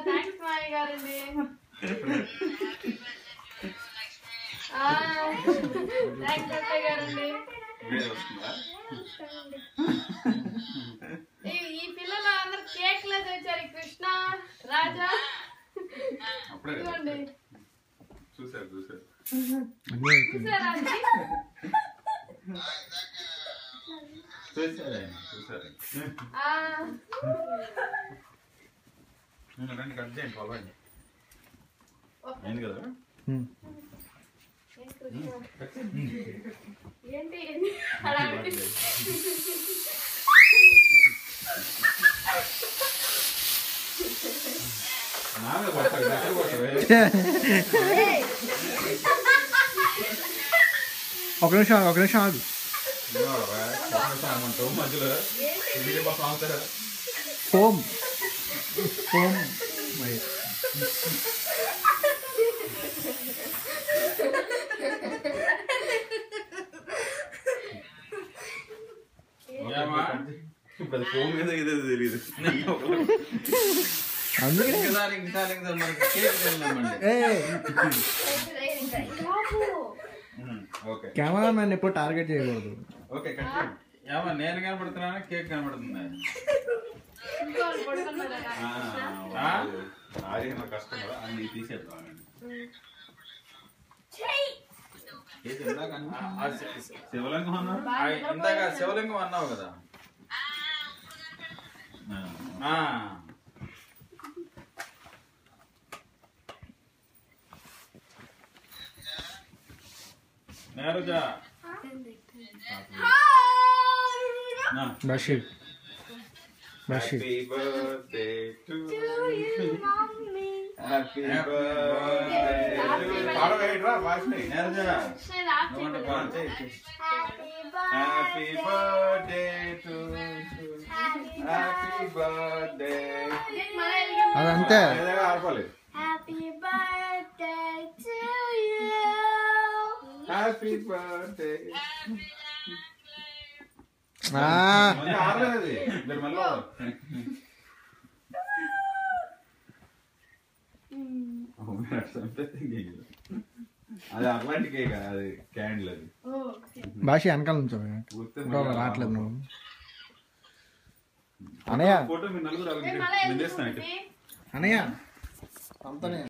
Thanks మాయ గారండి. Thanks అత్తయ్య గారండి. ఈ పిల్లలు అందరు కేక్లే తెచ్చారు. కృష్ణ రాజా చూడండి. చూసారా రండి కట్ చేయండి పొలవండి ఏంది కదా ఏంటి ఒక నిమిషం ఆగు. మధ్యలో ఫోమ్ ఇప్పుడు ఫోన్ మీద ఇదే తెలియదు. అందుకే కెమెరామెన్ ఎప్పుడు టార్గెట్ చేయకూడదు. ఓకే నేను కనపడుతున్నానా కేక్ కనపడుతుందా? కష్టం కదా అన్ని తీసేద్దాం. శివలింగం అన్నావు ఇందాక, శివలింగం అన్నావు కదా. నేరుజా Basheer happy birthday to you mummy happy birthday పాడవేట్రా వాస్ని నేరుజా happy birthday to happy birthday అదంతే. ఆర్పాలి. Happy birthday to you happy birthday అది అట్లాంటి కేక్, అది క్యాండిల్. అది భాష వెనకాల నుంచి రావట్లేదు నువ్వు అనయ్య. ఫోటో మీరు నలుగురు అనయ్య అంతనే